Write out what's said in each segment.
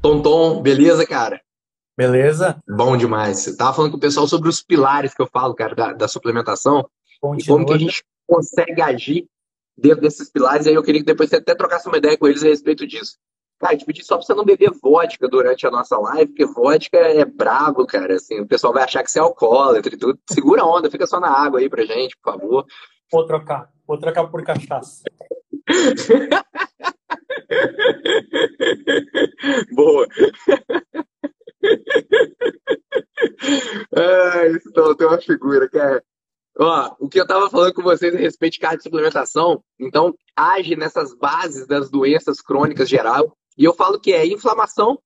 Tonton, beleza, cara? Beleza? Bom demais. Você tava falando com o pessoal sobre os pilares que eu falo, cara, da suplementação e como que a Continua. gente consegue agir dentro desses pilares. Aí eu queria que depois você até trocasse uma ideia com eles a respeito disso. Cara, te pedi só pra você não beber vodka durante a nossa live, porque vodka é brabo, cara. Assim, o pessoal vai achar que você é alcoólatra e tudo. Segura a onda, fica só na água aí pra gente, por favor. Vou trocar. Vou trocar por cachaça. Boa. Isso não, tem uma figura, cara. Ó, o que eu tava falando com vocês a respeito de cardio de suplementação, então age nessas bases das doenças crônicas geral. E eu falo que é inflamação,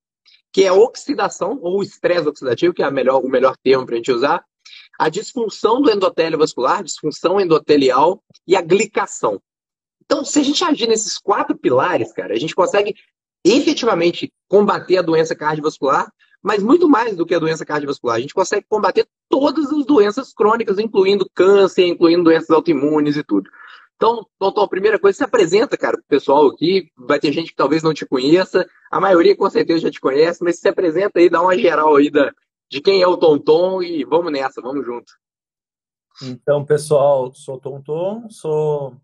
que é oxidação, ou estresse oxidativo, que é o melhor termo para a gente usar, a disfunção do endotélio vascular, disfunção endotelial e a glicação. Então, se a gente agir nesses quatro pilares, cara, a gente consegue efetivamente combater a doença cardiovascular, mas muito mais do que a doença cardiovascular. A gente consegue combater todas as doenças crônicas, incluindo câncer, incluindo doenças autoimunes e tudo. Então, Tonton, a primeira coisa, se apresenta, cara, pro pessoal aqui. Vai ter gente que talvez não te conheça, a maioria com certeza já te conhece, mas se apresenta aí, dá uma geral aí de quem é o Tonton e vamos nessa, vamos junto. Então, pessoal, sou Tonton, sou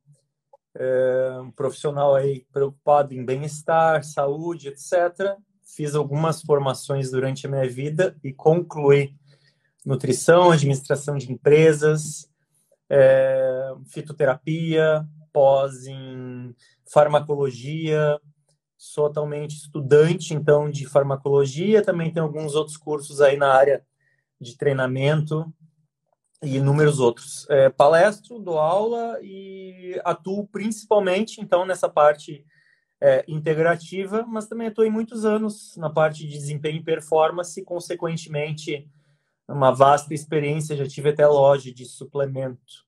um profissional aí preocupado em bem-estar, saúde, etc. Fiz algumas formações durante a minha vida e concluí nutrição, administração de empresas, fitoterapia, pós em farmacologia. Sou atualmente estudante, então, de farmacologia. Também tem alguns outros cursos aí na área de treinamento e inúmeros outros. Palestro, dou aula e atuo principalmente, então, nessa parte integrativa, mas também atuo em muitos anos na parte de desempenho e performance, e, consequentemente, uma vasta experiência. Já tive até loja de suplemento.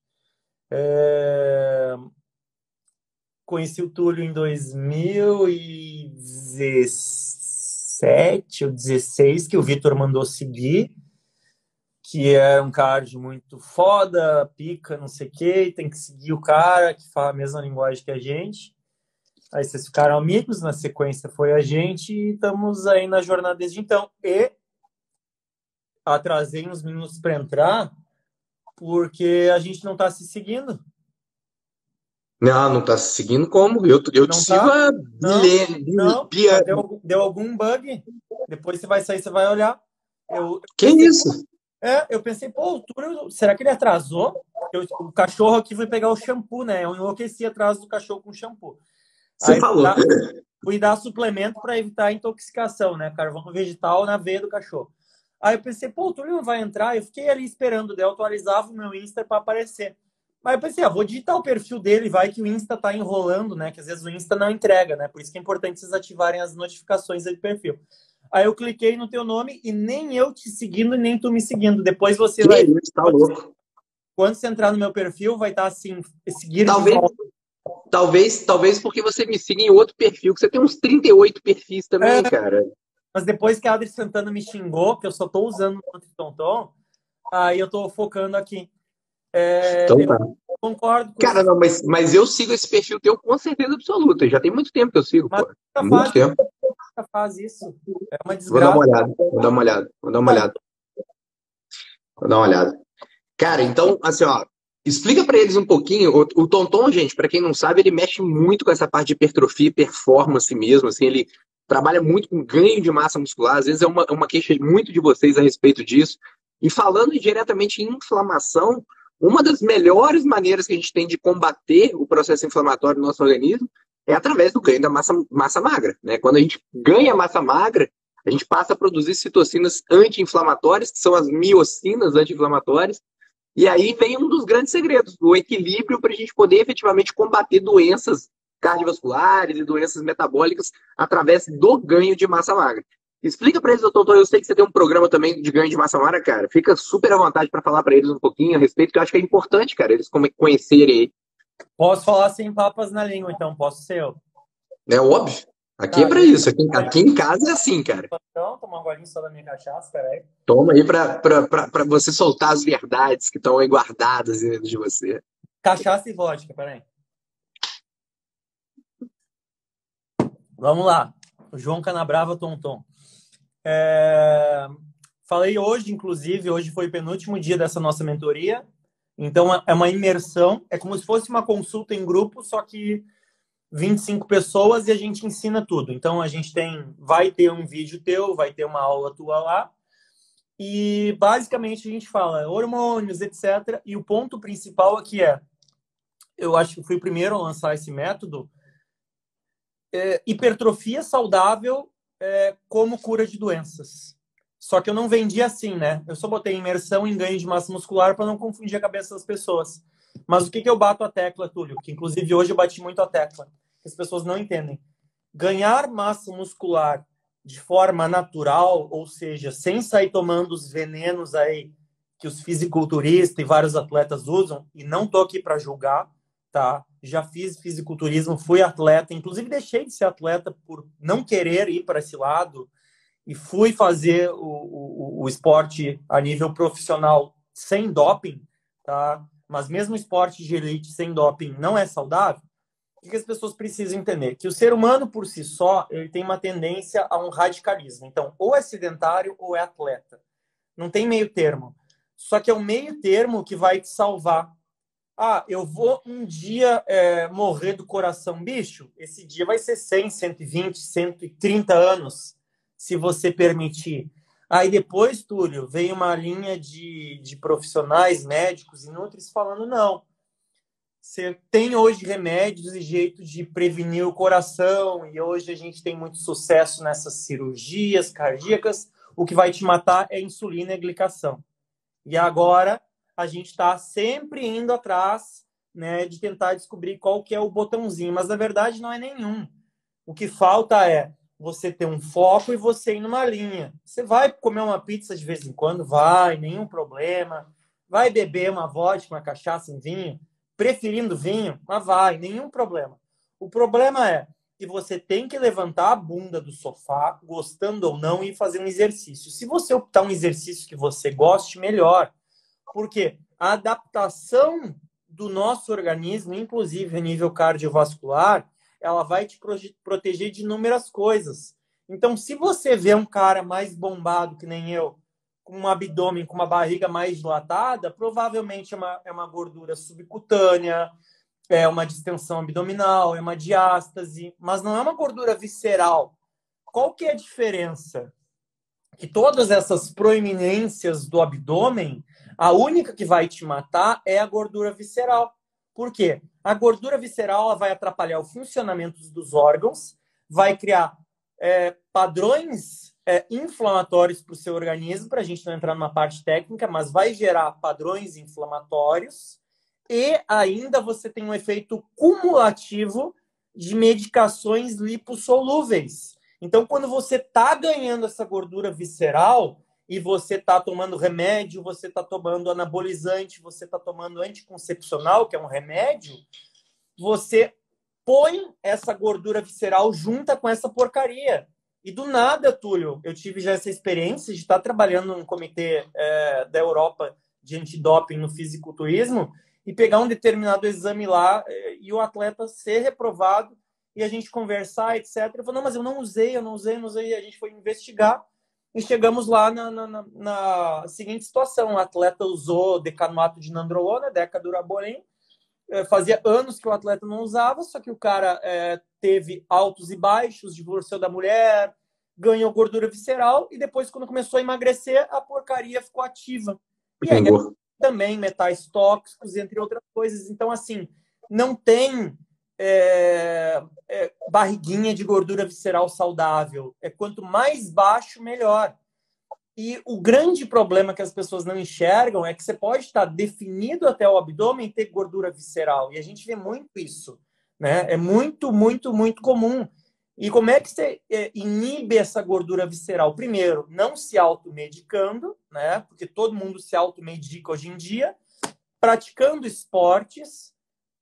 Conheci o Túlio em 2017 ou 16, que o Vitor mandou seguir, que é um cardio muito foda, pica, não sei o quê, e tem que seguir o cara que fala a mesma linguagem que a gente. Aí vocês ficaram amigos, na sequência foi a gente, e estamos aí na jornada desde então. E atrasei uns minutos para entrar, porque a gente não está se seguindo. Não, não tá se seguindo como? Eu te Não sigo tá? há Não, não, bilhões. mas deu algum bug. Depois você vai sair, você vai olhar. Eu Que pensei, isso? eu pensei, pô, o Túlio, será que ele atrasou? O cachorro aqui foi pegar o shampoo, né? Eu enlouqueci atrás do cachorro com shampoo. Você Aí falou. fui dar suplemento para evitar a intoxicação, né? Carvão vegetal na veia do cachorro. Aí eu pensei, pô, o Túlio não vai entrar. Eu fiquei ali esperando, daí eu atualizava o meu Insta para aparecer. Aí eu pensei, vou digitar o perfil dele, vai que o Insta tá enrolando, né? Que às vezes o Insta não entrega, né? Por isso que é importante vocês ativarem as notificações aí do perfil. Aí eu cliquei no teu nome e nem eu te seguindo, nem tu me seguindo. Depois você Que vai... isso, tá louco. Quando você entrar no meu perfil, vai estar assim, seguir de Talvez, volta. talvez porque você me siga em outro perfil, que você tem uns 38 perfis também, cara. Mas depois que a Adri Santana me xingou, que eu só tô usando o Tonton, aí eu tô focando aqui. Então Eu tá. concordo com Cara, esses... não, mas eu sigo esse perfil teu com certeza absoluta. Já tem muito tempo que eu sigo, Mas pô. nunca Muito tempo. faz isso. É uma Vou dar uma desgraça. olhada. Vou dar uma olhada. Vou dar uma olhada. Vou dar uma olhada. Cara, então, assim, ó, explica pra eles um pouquinho. O Tonton, gente, pra quem não sabe, ele mexe muito com essa parte de hipertrofia e performance mesmo. Assim, ele trabalha muito com ganho de massa muscular. Às vezes é uma queixa muito de vocês a respeito disso. E falando diretamente em inflamação, uma das melhores maneiras que a gente tem de combater o processo inflamatório no nosso organismo é através do ganho da massa magra, né? Quando a gente ganha massa magra, a gente passa a produzir citocinas anti-inflamatórias, que são as miocinas anti-inflamatórias, e aí vem um dos grandes segredos, o equilíbrio para a gente poder efetivamente combater doenças cardiovasculares e doenças metabólicas através do ganho de massa magra. Explica para eles, doutor, eu sei que você tem um programa também de ganho de massa magra, cara. Fica super à vontade para falar para eles um pouquinho a respeito, que eu acho que é importante, cara, eles conhecerem aí. Posso falar sem papas na língua, então. Posso ser eu. É óbvio. Aqui é Tá, para isso. Aqui em casa é assim, cara. então, tomar um golinho só da minha cachaça, peraí. Toma aí para você soltar as verdades que estão aí guardadas dentro de você. Cachaça e vodka, peraí. Vamos lá. O João Canabrava Tonton. Falei hoje, inclusive, hoje foi o penúltimo dia dessa nossa mentoria. Então, é uma imersão. É como se fosse uma consulta em grupo, só que 25 pessoas e a gente ensina tudo. Então, vai ter um vídeo teu, vai ter uma aula tua lá. E, basicamente, a gente fala hormônios, etc. E o ponto principal aqui eu acho que fui o primeiro a lançar esse método, hipertrofia saudável como cura de doenças. Só que eu não vendi assim, né? Eu só botei imersão em ganho de massa muscular para não confundir a cabeça das pessoas. Mas o que eu bato a tecla, Túlio? Que inclusive hoje eu bati muito a tecla. Que as pessoas não entendem. Ganhar massa muscular de forma natural, ou seja, sem sair tomando os venenos aí que os fisiculturistas e vários atletas usam, e não tô aqui para julgar, tá? Já fiz fisiculturismo, fui atleta, inclusive deixei de ser atleta por não querer ir para esse lado e fui fazer o esporte a nível profissional sem doping, tá? Mas mesmo esporte de elite sem doping não é saudável. O que as pessoas precisam entender? Que o ser humano por si só ele tem uma tendência a um radicalismo. Então, ou é sedentário ou é atleta. Não tem meio termo. Só que é o meio termo que vai te salvar. Eu vou um dia morrer do coração, bicho. Esse dia vai ser 100, 120, 130 anos, se você permitir. Aí depois, Túlio, vem uma linha de profissionais, médicos e nutris falando, não. Você tem hoje remédios e jeito de prevenir o coração, e hoje a gente tem muito sucesso nessas cirurgias cardíacas. O que vai te matar é insulina e glicação. E agora a gente está sempre indo atrás, né, de tentar descobrir qual que é o botãozinho, mas na verdade não é nenhum. O que falta é você ter um foco e você ir numa linha. Você vai comer uma pizza de vez em quando? Vai, nenhum problema. Vai beber uma vodka, uma cachaça, um vinho? Preferindo vinho? Mas vai, nenhum problema. O problema é que você tem que levantar a bunda do sofá, gostando ou não, e fazer um exercício. Se você optar um exercício que você goste, melhor. Porque a adaptação do nosso organismo, inclusive a nível cardiovascular, ela vai te proteger de inúmeras coisas. Então, se você vê um cara mais bombado que nem eu, com um abdômen, com uma barriga mais dilatada, provavelmente é uma gordura subcutânea, é uma distensão abdominal, é uma diástase, mas não é uma gordura visceral. Qual que é a diferença? Que todas essas proeminências do abdômen, a única que vai te matar é a gordura visceral. Por quê? A gordura visceral ela vai atrapalhar o funcionamento dos órgãos, vai criar padrões inflamatórios para o seu organismo, para a gente não entrar numa parte técnica, mas vai gerar padrões inflamatórios e ainda você tem um efeito cumulativo de medicações lipossolúveis. Então, quando você está ganhando essa gordura visceral e você está tomando remédio, você está tomando anabolizante, você está tomando anticoncepcional, que é um remédio, você põe essa gordura visceral junta com essa porcaria. E do nada, Túlio, eu tive já essa experiência de estar trabalhando num comitê da Europa de antidoping no fisiculturismo e pegar um determinado exame lá e o atleta ser reprovado e a gente conversar, etc. Eu falei, não, mas eu não usei. E a gente foi investigar e chegamos lá na seguinte situação. O atleta usou decanoato de nandrolona, decadurabolin. Fazia anos que o atleta não usava, só que o cara teve altos e baixos, divorciou da mulher, ganhou gordura visceral e depois, quando começou a emagrecer, a porcaria ficou ativa. E aí também metais tóxicos, entre outras coisas. Então, assim, não tem barriguinha de gordura visceral saudável. Quanto mais baixo, melhor. E o grande problema que as pessoas não enxergam é que você pode estar definido até o abdômen e ter gordura visceral. E a gente vê muito isso, né? É muito, muito, muito comum. E como é que você inibe essa gordura visceral? Primeiro, não se automedicando, né? Porque todo mundo se automedica hoje em dia, praticando esportes,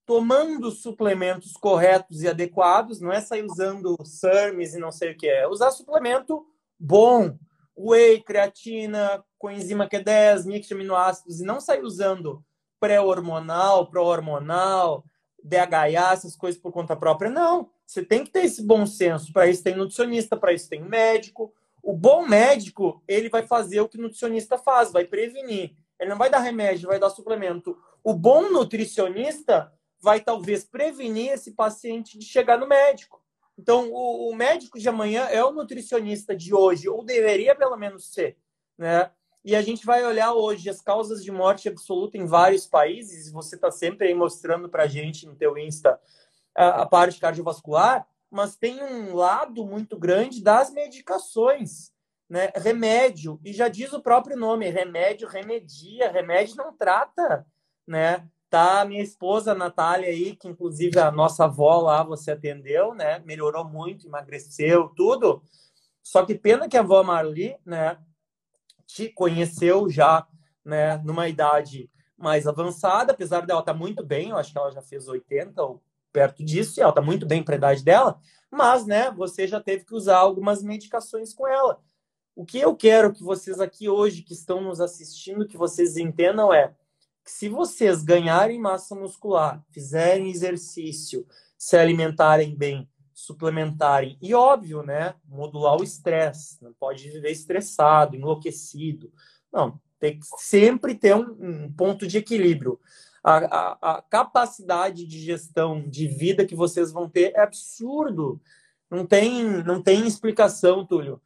tomando suplementos corretos e adequados, não é sair usando SERMs e não sei o que é. Usar suplemento bom, whey, creatina, coenzima Q10, mix de aminoácidos, e não sair usando pré-hormonal, pró-hormonal, DHA, essas coisas por conta própria. Não, você tem que ter esse bom senso. Para isso tem nutricionista, para isso tem médico. O bom médico, ele vai fazer o que o nutricionista faz, vai prevenir. Ele não vai dar remédio, vai dar suplemento. O bom nutricionista vai talvez prevenir esse paciente de chegar no médico. Então, o médico de amanhã é o nutricionista de hoje, ou deveria pelo menos ser, né? E a gente vai olhar hoje as causas de morte absoluta em vários países, você está sempre aí mostrando para a gente no teu Insta a parte cardiovascular, mas tem um lado muito grande das medicações, né? Remédio, e já diz o próprio nome, remédio remedia, remédio não trata, né? Tá minha esposa Natália aí, que inclusive a nossa avó lá você atendeu, né? Melhorou muito, emagreceu, tudo. Só que pena que a avó Marli, né, te conheceu já, né, numa idade mais avançada, apesar dela estar muito bem, eu acho que ela já fez 80 ou perto disso, e ela está muito bem para a idade dela, mas, né, você já teve que usar algumas medicações com ela. O que eu quero que vocês aqui hoje, que estão nos assistindo, que vocês entendam é que se vocês ganharem massa muscular, fizerem exercício, se alimentarem bem, suplementarem, e óbvio, né, modular o estresse, não pode viver estressado, enlouquecido, não, tem que sempre ter um ponto de equilíbrio. A capacidade de gestão de vida que vocês vão ter é absurdo, não tem explicação, Túlio.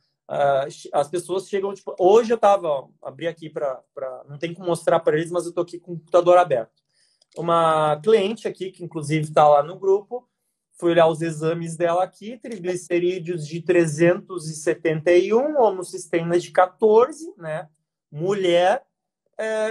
As pessoas chegam, tipo, hoje eu tava, abri aqui para não tem como mostrar para eles, mas eu tô aqui com o computador aberto. Uma cliente aqui, que inclusive está lá no grupo, fui olhar os exames dela aqui, triglicerídeos de 371, homocisteína de 14, né? Mulher.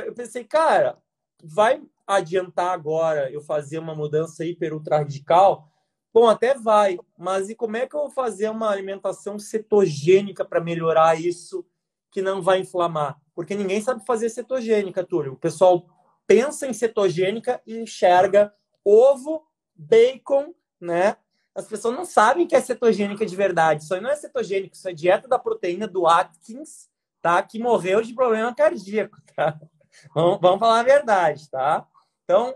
Eu pensei, cara, vai adiantar agora eu fazer uma mudança hiper ultra radical? Bom, até vai, mas e como é que eu vou fazer uma alimentação cetogênica para melhorar isso que não vai inflamar? Porque ninguém sabe fazer cetogênica, Túlio. O pessoal pensa em cetogênica e enxerga ovo, bacon, né? As pessoas não sabem que é cetogênica de verdade. Isso aí não é cetogênico, isso é dieta da proteína do Atkins, tá? Que morreu de problema cardíaco, tá? Vamos falar a verdade, tá? Então,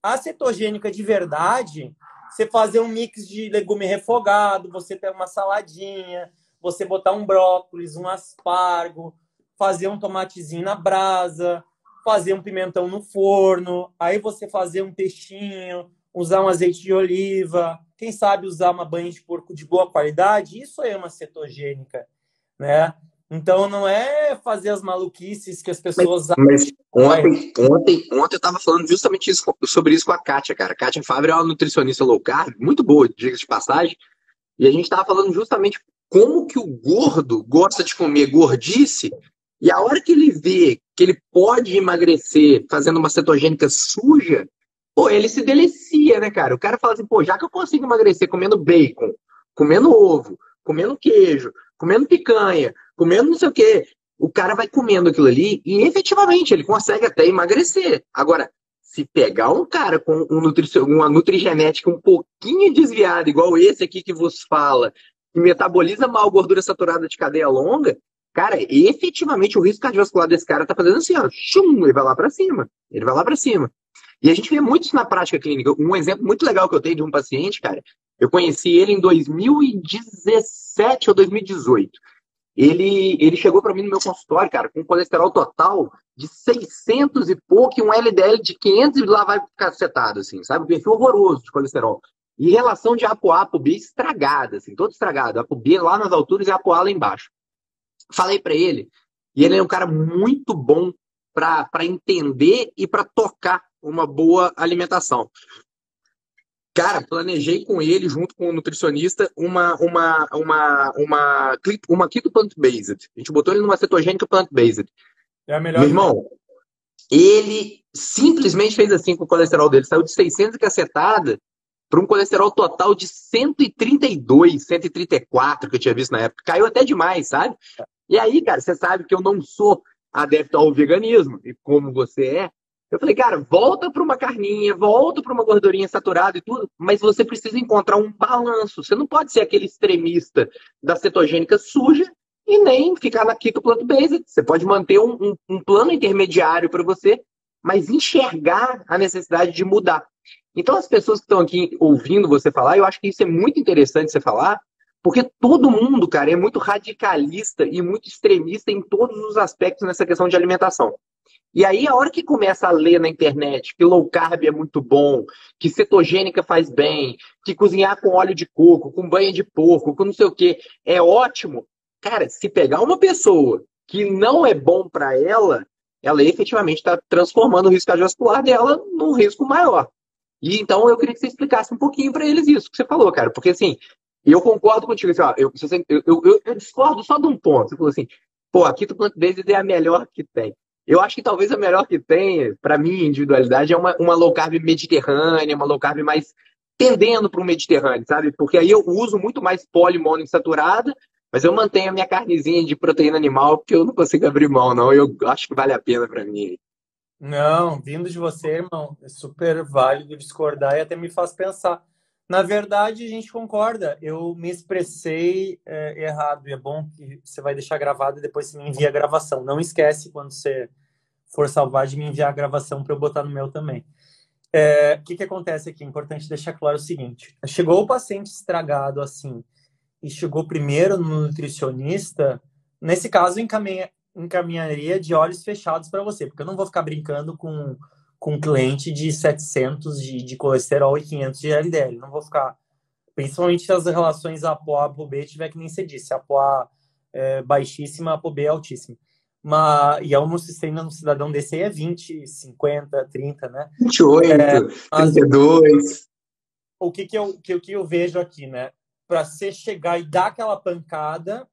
a cetogênica de verdade, você fazer um mix de legume refogado, você ter uma saladinha, você botar um brócolis, um aspargo, fazer um tomatezinho na brasa, fazer um pimentão no forno, aí você fazer um peixinho, usar um azeite de oliva, quem sabe usar uma banha de porco de boa qualidade, isso aí é uma cetogênica, né? Então não é fazer as maluquices que as pessoas... Mas ontem eu tava falando justamente sobre isso com a Kátia, cara. A Kátia Fábio é uma nutricionista low carb, muito boa, diga de passagem, e a gente tava falando justamente como que o gordo gosta de comer gordice, e a hora que ele vê que ele pode emagrecer fazendo uma cetogênica suja, pô, ele se delicia, né, cara? O cara fala assim, pô, já que eu consigo emagrecer comendo bacon, comendo ovo, comendo queijo, comendo picanha, comendo não sei o quê, o cara vai comendo aquilo ali e efetivamente ele consegue até emagrecer. Agora, se pegar um cara com uma nutrigenética um pouquinho desviada, igual esse aqui que vos fala, que metaboliza mal gordura saturada de cadeia longa, cara, efetivamente o risco cardiovascular desse cara tá fazendo assim, ó, chum, ele vai lá para cima. Ele vai lá para cima. E a gente vê muito isso na prática clínica. Um exemplo muito legal que eu tenho de um paciente, cara, eu conheci ele em 2017 ou 2018. Ele chegou para mim no meu consultório, cara, com colesterol total de 600 e pouco e um LDL de 500 e lá vai ficar setado, assim, sabe? Um perfil horroroso de colesterol. E relação de ApoA, ApoB estragada, assim, todo estragado. ApoB lá nas alturas e ApoA lá embaixo. Falei para ele, e ele é um cara muito bom para entender e para tocar uma boa alimentação. Cara, planejei com ele, junto com o nutricionista, uma keto plant-based. A gente botou ele numa cetogênica plant-based. É a melhor. Meu irmão, ele simplesmente fez assim com o colesterol dele. Saiu de 600 cacetada para um colesterol total de 132, 134 que eu tinha visto na época. Caiu até demais, sabe? E aí, cara, você sabe que eu não sou adepto ao veganismo, e como você é, eu falei, cara, volta para uma carninha, volta para uma gordurinha saturada e tudo, mas você precisa encontrar um balanço. Você não pode ser aquele extremista da cetogênica suja e nem ficar na keto plant-based. Você pode manter um plano intermediário para você, mas enxergar a necessidade de mudar. Então, as pessoas que estão aqui ouvindo você falar, eu acho que isso é muito interessante você falar, porque todo mundo, cara, é muito radicalista e muito extremista em todos os aspectos nessa questão de alimentação. E aí, a hora que começa a ler na internet que low carb é muito bom, que cetogênica faz bem, que cozinhar com óleo de coco, com banha de porco, com não sei o que, é ótimo. Cara, se pegar uma pessoa que não é bom para ela efetivamente está transformando o risco cardiovascular dela num risco maior. E então eu queria que você explicasse um pouquinho para eles isso que você falou, cara, porque assim, eu concordo contigo, assim, ó, eu discordo só de um ponto. Você falou assim, pô, a Keto Plant Based é a melhor que tem. Eu acho que talvez a melhor que tem, para mim, individualidade, é uma low carb mediterrânea, uma low carb mais tendendo para o mediterrâneo, sabe? Porque aí eu uso muito mais poliinsaturada, mas eu mantenho a minha carnezinha de proteína animal, porque eu não consigo abrir mão, não. Eu acho que vale a pena para mim. Não, vindo de você, irmão, é super válido discordar e até me faz pensar. Na verdade, a gente concorda. Eu me expressei errado e é bom que você vai deixar gravado e depois você me envia a gravação. Não esquece quando você for salvar de me enviar a gravação para eu botar no meu também. O que acontece aqui? É importante deixar claro o seguinte: chegou o paciente estragado assim e chegou primeiro no nutricionista, nesse caso encaminharia de olhos fechados para você, porque eu não vou ficar brincando com um cliente de 700 de colesterol e 500 de LDL. Não vou ficar, principalmente se as relações ApoA, ApoB tiver que nem você disse, ApoA é baixíssima, ApoB é altíssima. E a homocisteína no cidadão desse aí é 20, 50, 30, né? 28, 32. O que eu vejo aqui, né? Para você chegar e dar aquela pancada,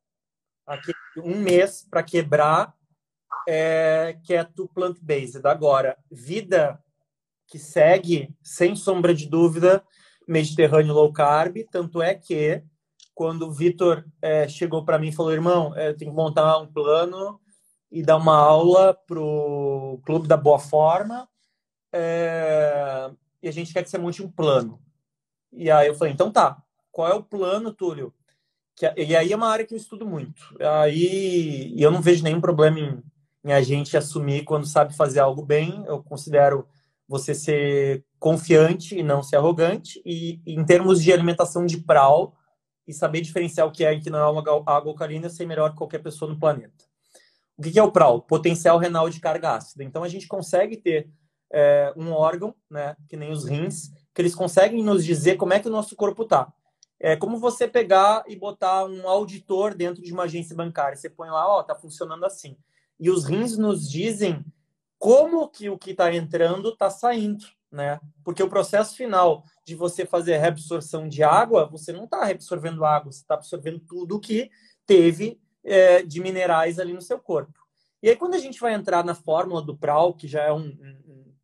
aqui, um mês para quebrar, keto plant-based. Agora, vida que segue, sem sombra de dúvida, Mediterrâneo low carb. Tanto é que, quando o Vitor chegou para mim e falou, irmão, eu tenho que montar um plano e dar uma aula pro Clube da Boa Forma, e a gente quer que você monte um plano. E aí eu falei, então tá, qual é o plano, Túlio? E aí é uma área que eu estudo muito. Aí eu não vejo nenhum problema em a gente assumir quando sabe fazer algo bem. Eu considero você ser confiante e não ser arrogante. E em termos de alimentação de prau e saber diferenciar o que é e que não é uma água alcalina, eu sei melhor que qualquer pessoa no planeta. O que é o prau? Potencial renal de carga ácida. Então a gente consegue ter um órgão, né, que nem os rins, que eles conseguem nos dizer como é que o nosso corpo está. É como você pegar e botar um auditor dentro de uma agência bancária. Você põe lá, ó, tá funcionando assim. E os rins nos dizem como que o que está entrando está saindo, né? Porque o processo final de você fazer reabsorção de água, você não está reabsorvendo água, você está absorvendo tudo que teve de minerais ali no seu corpo. E aí, quando a gente vai entrar na fórmula do Prau, que já é um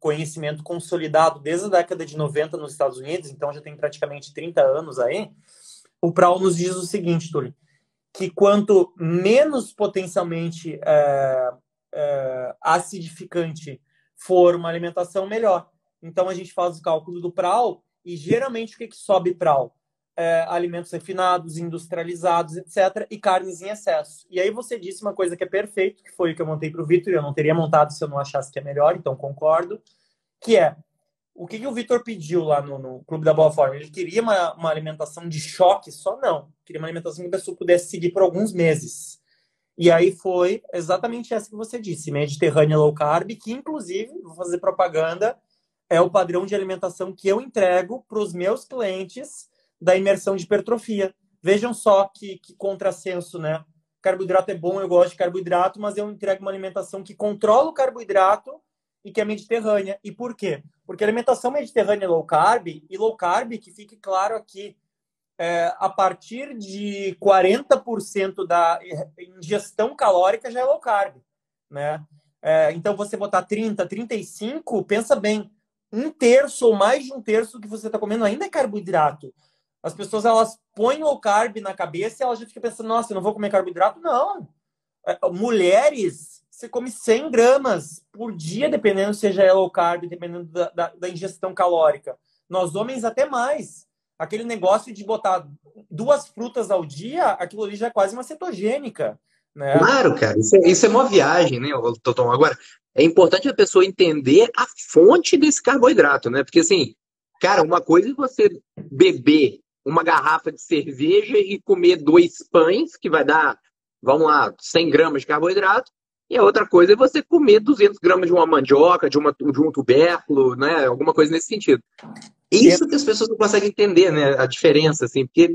conhecimento consolidado desde a década de 90 nos Estados Unidos, então já tem praticamente 30 anos aí, o Prau nos diz o seguinte, Túlio, que quanto menos potencialmente acidificante for uma alimentação, melhor. Então a gente faz o cálculo do Prau e geralmente o que sobe Prau? Alimentos refinados, industrializados, etc. e carnes em excesso. E aí você disse uma coisa que é perfeito, que foi o que eu montei para o Vitor, eu não teria montado se eu não achasse que é melhor, então concordo, que é o que o Vitor pediu lá no Clube da Boa Forma. Ele queria uma alimentação de choque só? Não. Queria uma alimentação que a pessoa pudesse seguir por alguns meses. E aí foi exatamente essa que você disse, Mediterrânea low carb, que inclusive, vou fazer propaganda, é o padrão de alimentação que eu entrego para os meus clientes da imersão de hipertrofia. Vejam só que contrassenso, né? Carboidrato é bom, eu gosto de carboidrato, mas eu entrego uma alimentação que controla o carboidrato e que é mediterrânea. E por quê? Porque a alimentação mediterrânea é low carb, e low carb, que fique claro aqui, a partir de 40% da ingestão calórica já é low carb, né? Então, você botar 30, 35, pensa bem, um terço ou mais de um terço do que você está comendo ainda é carboidrato. As pessoas, elas põem low carb na cabeça e elas já ficam pensando, nossa, eu não vou comer carboidrato? Não. Mulheres, você come 100 gramas por dia, dependendo se já é low carb, dependendo da ingestão calórica. Nós, homens, até mais. Aquele negócio de botar 2 frutas ao dia, aquilo ali já é quase uma cetogênica, né? Claro, cara, isso é uma viagem, né, Totão? Agora, é importante a pessoa entender a fonte desse carboidrato, né? Porque, assim, cara, uma coisa é você beber uma garrafa de cerveja e comer dois pães, que vai dar, vamos lá, 100 gramas de carboidrato, e a outra coisa é você comer 200 gramas de uma mandioca, de um tubérculo, né? Alguma coisa nesse sentido. E- Isso que as pessoas não conseguem entender, né? A diferença, assim, porque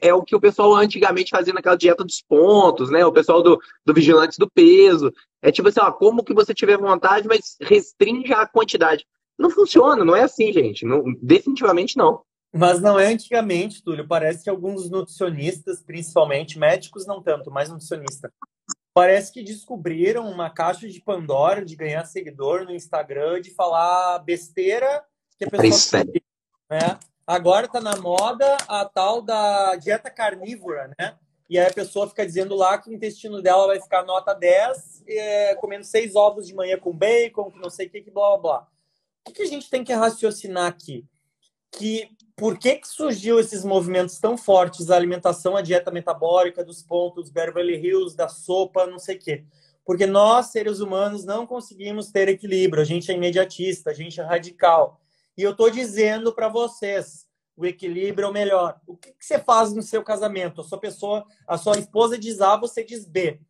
é o que o pessoal antigamente fazia naquela dieta dos pontos, né? O pessoal do Vigilantes do Peso. É tipo assim, ó, como que você tiver vontade, mas restringe a quantidade. Não funciona, não é assim, gente. Não, definitivamente não. mas não é antigamente, Túlio. Parece que alguns nutricionistas, principalmente médicos, não tanto, mas nutricionista, parece que descobriram uma caixa de Pandora de ganhar seguidor no Instagram, de falar besteira que a pessoa, Precisamente. né? Agora tá na moda a tal da dieta carnívora, né? E aí a pessoa fica dizendo lá que o intestino dela vai ficar nota 10, comendo 6 ovos de manhã com bacon, que não sei o que blá blá blá. O que a gente tem que raciocinar aqui? Que por que surgiu esses movimentos tão fortes, a alimentação, a dieta metabólica, dos pontos, Beverly Hills, da sopa, não sei o quê. Porque nós, seres humanos, não conseguimos ter equilíbrio. A gente é imediatista, a gente é radical. E eu estou dizendo para vocês, o equilíbrio é o melhor. O que você faz no seu casamento? A sua esposa diz A, você diz B.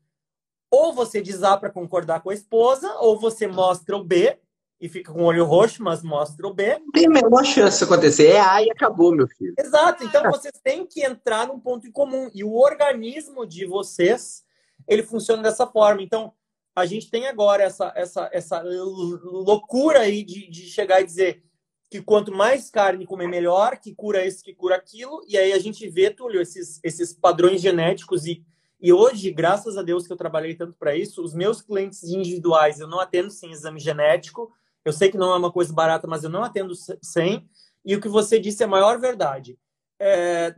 Ou você diz A para concordar com a esposa, ou você mostra o B e fica com o olho roxo, mas mostra o B. Não tem a menor chance disso acontecer. É A e acabou, meu filho. Exato. Então vocês têm que entrar num ponto em comum. E o organismo de vocês, ele funciona dessa forma. Então, a gente tem agora essa loucura aí de chegar e dizer que quanto mais carne comer, melhor, que cura isso, que cura aquilo. E aí a gente vê, Túlio, esses padrões genéticos. E hoje, graças a Deus que eu trabalhei tanto para isso, os meus clientes individuais, eu não atendo sem exame genético. Eu sei que não é uma coisa barata, mas eu não atendo sem. E o que você disse é a maior verdade.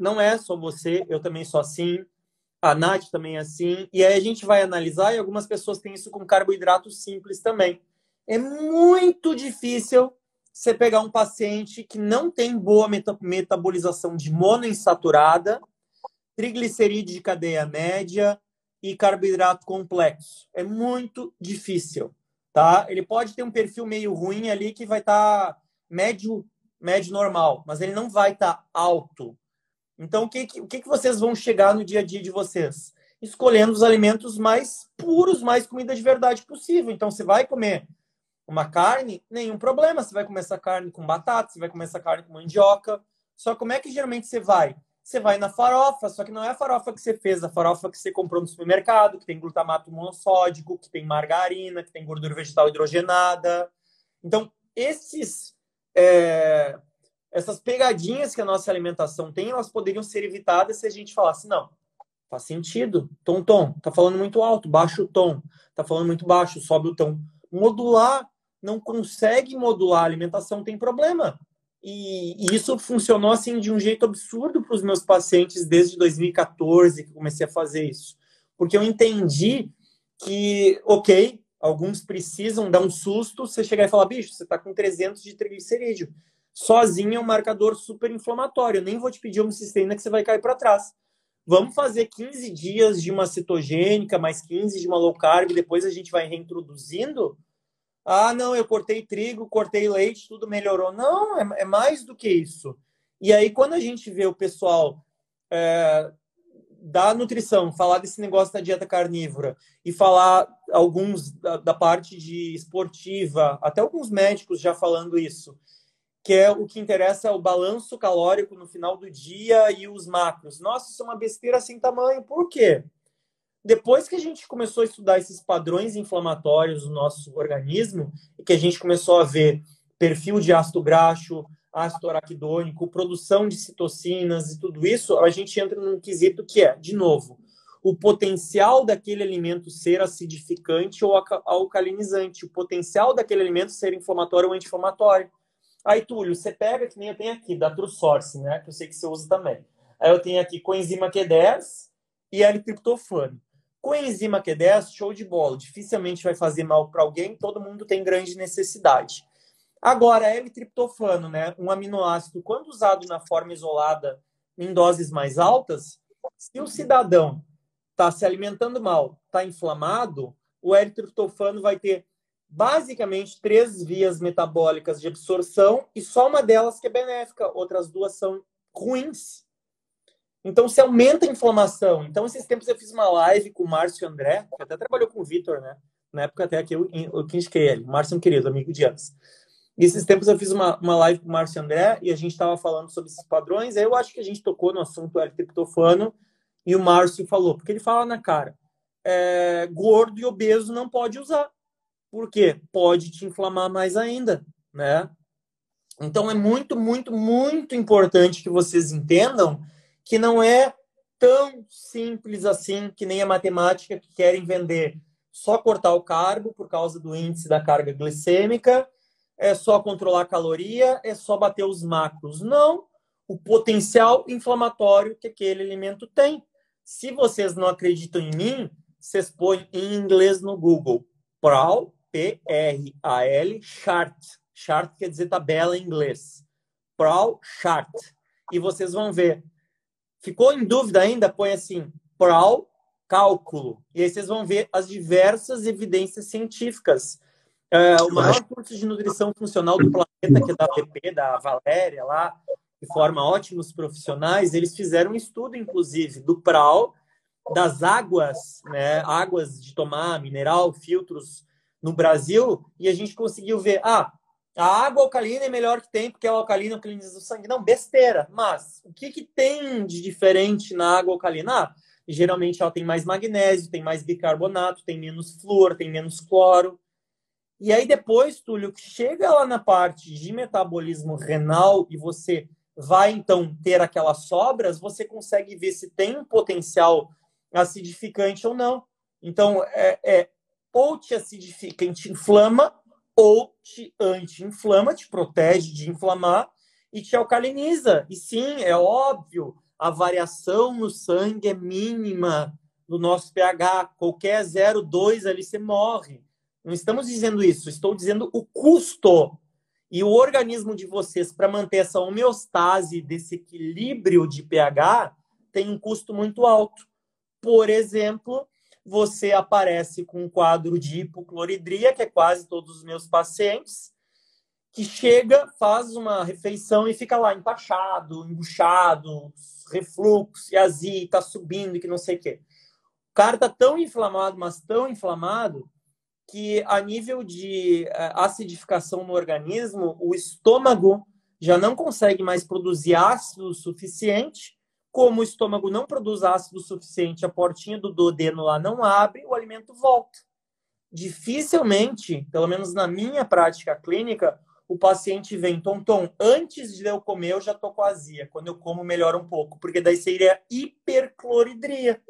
Não é só você, eu também sou assim, a Nath também é assim. E aí a gente vai analisar, e algumas pessoas têm isso com carboidratos simples também. É muito difícil você pegar um paciente que não tem boa metabolização de monoinsaturada, triglicerídeo de cadeia média e carboidrato complexo. É muito difícil, tá? Ele pode ter um perfil meio ruim ali que vai estar médio, médio normal, mas ele não vai estar alto. Então, o que vocês vão chegar no dia a dia de vocês? Escolhendo os alimentos mais puros, mais comida de verdade possível. Então, você vai comer uma carne, nenhum problema. Você vai comer essa carne com batata, você vai comer essa carne com mandioca. Só como é que geralmente você vai? Você vai na farofa, só que não é a farofa que você fez, a farofa que você comprou no supermercado, que tem glutamato monossódico, que tem margarina, que tem gordura vegetal hidrogenada. Então, é, essas pegadinhas que a nossa alimentação tem, elas poderiam ser evitadas se a gente falasse, não, faz sentido. Tom, tá falando muito alto, baixa o tom. Tá falando muito baixo, sobe o tom. Modular, não consegue modular a alimentação, tem problema. E isso funcionou assim de um jeito absurdo para os meus pacientes desde 2014 que comecei a fazer isso. Porque eu entendi que, ok, alguns precisam dar um susto, você chegar e falar, bicho, você está com 300 de triglicerídeo. Sozinho é um marcador super inflamatório. Eu nem vou te pedir homocisteína que você vai cair para trás. Vamos fazer 15 dias de uma cetogênica, mais 15 de uma low carb, depois a gente vai reintroduzindo. Ah, não, eu cortei trigo, cortei leite, tudo melhorou. Não, é mais do que isso. E aí, quando a gente vê o pessoal da nutrição falar desse negócio da dieta carnívora e falar alguns da parte de esportiva, até alguns médicos já falando isso, que é o que interessa é o balanço calórico no final do dia e os macros. Nossa, isso é uma besteira sem tamanho. Por quê? Depois que a gente começou a estudar esses padrões inflamatórios do nosso organismo e que a gente começou a ver perfil de ácido graxo, ácido araquidônico, produção de citocinas e tudo isso, a gente entra num quesito que é, de novo, o potencial daquele alimento ser acidificante ou alcalinizante, o potencial daquele alimento ser inflamatório ou anti-inflamatório. Aí, Túlio, você pega, que nem eu tenho aqui, da TrueSource, né? Que eu sei que você usa também. Aí eu tenho aqui coenzima Q10 e L-triptofano. Coenzima Q10, show de bola. Dificilmente vai fazer mal para alguém, todo mundo tem grande necessidade. Agora, L-triptofano, né? Um aminoácido, quando usado na forma isolada em doses mais altas, se o cidadão está se alimentando mal, está inflamado, o L-triptofano vai ter basicamente 3 vias metabólicas de absorção e só uma delas que é benéfica, outras 2 são ruins. Então, se aumenta a inflamação. Então, esses tempos eu fiz uma live com o Márcio André, que até trabalhou com o Vitor, né? Na época até que eu indiquei ele. O Márcio é um querido, amigo de anos. E esses tempos eu fiz uma live com o Márcio André e a gente estava falando sobre esses padrões. Aí eu acho que a gente tocou no assunto L-triptofano e o Márcio falou, porque ele fala na cara, gordo e obeso não pode usar. Por quê? Pode te inflamar mais ainda, né? Então é muito, muito, muito importante que vocês entendam que não é tão simples assim que nem a matemática que querem vender. Só cortar o carbo por causa do índice da carga glicêmica, é só controlar a caloria, é só bater os macros. Não, o potencial inflamatório que aquele alimento tem. Se vocês não acreditam em mim, vocês põem em inglês no Google. PRAL, P-R-A-L, chart. Chart quer dizer tabela em inglês. PRAL, chart. E vocês vão ver. Ficou em dúvida ainda? Põe assim, PRAL, cálculo. E aí vocês vão ver as diversas evidências científicas. O maior curso de nutrição funcional do planeta, que é da VP, da Valéria, lá, que forma ótimos profissionais, eles fizeram um estudo, inclusive, do PRAL, das águas, né, águas de tomar, mineral, filtros no Brasil, e a gente conseguiu ver, a água alcalina é melhor que tem, porque ela alcalina alcaliniza o sangue. Não, besteira. Mas o que tem de diferente na água alcalina? Geralmente ela tem mais magnésio, tem mais bicarbonato, tem menos flúor, tem menos cloro. E aí depois, Túlio, que chega lá na parte de metabolismo renal e você vai, então, ter aquelas sobras, você consegue ver se tem um potencial acidificante ou não. Então, ou te acidifica e te inflama, ou te anti-inflama, te protege de inflamar e te alcaliniza. E sim, é óbvio, a variação no sangue é mínima do nosso pH. Qualquer 0,2 ali você morre. Não estamos dizendo isso, estou dizendo o custo. E o organismo de vocês, para manter essa homeostase desse equilíbrio de pH, tem um custo muito alto. Por exemplo, você aparece com um quadro de hipocloridria, que é quase todos os meus pacientes, que chega, faz uma refeição e fica lá empachado, embuchado, refluxo, e azia, está subindo e que não sei o quê. O cara está tão inflamado, mas tão inflamado, que a nível de acidificação no organismo, o estômago já não consegue mais produzir ácido o suficiente. Como o estômago não produz ácido suficiente, a portinha do duodeno lá não abre, o alimento volta. Dificilmente, pelo menos na minha prática clínica, o paciente vem, Tom, antes de eu comer eu já tô com azia. Quando eu como melhora um pouco, porque daí seria hipercloridria.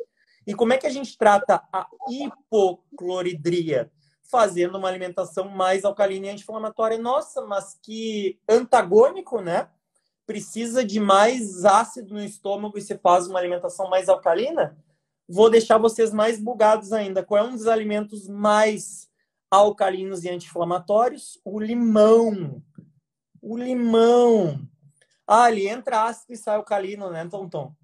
E como é que a gente trata a hipocloridria? Fazendo uma alimentação mais alcalina e anti-inflamatória. Nossa, mas que antagônico, né? Precisa de mais ácido no estômago e você faz uma alimentação mais alcalina? Vou deixar vocês mais bugados ainda. Qual é um dos alimentos mais alcalinos e anti-inflamatórios? O limão. O limão. Ali entra ácido e sai alcalino, né, Tom?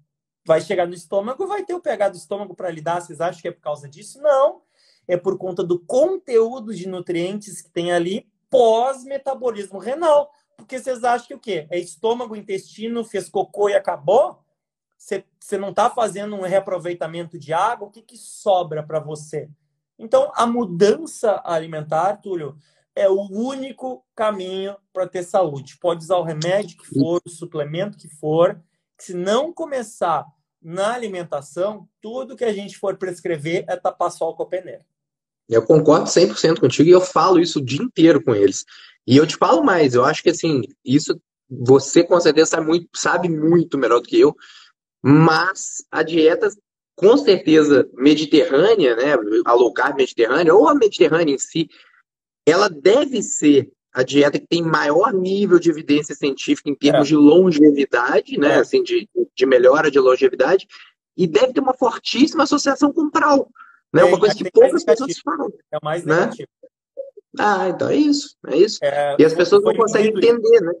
Vai chegar no estômago, vai ter o pH do estômago para lidar. Vocês acham que é por causa disso? Não. É por conta do conteúdo de nutrientes que tem ali pós-metabolismo renal. Porque vocês acham que o quê? É estômago, intestino, fez cocô e acabou? Você não está fazendo um reaproveitamento de água? O que sobra para você? Então, a mudança alimentar, Túlio, é o único caminho para ter saúde. Pode usar o remédio que for, o suplemento que for, que se não começar na alimentação, tudo que a gente for prescrever é tapar sol com a peneira. Eu concordo 100% contigo e eu falo isso o dia inteiro com eles. E eu te falo mais, eu acho que assim, isso você com certeza sabe muito melhor do que eu, mas a dieta, com certeza, mediterrânea, né, a low carb mediterrânea, ou a mediterrânea em si, ela deve ser a dieta que tem maior nível de evidência científica em termos de longevidade, né, assim, de melhora de longevidade, e deve ter uma fortíssima associação com o PRAL. Né? Uma coisa que poucas pessoas falam. É o mais né? negativo. Ah, então é isso. E as pessoas não conseguem entender, né?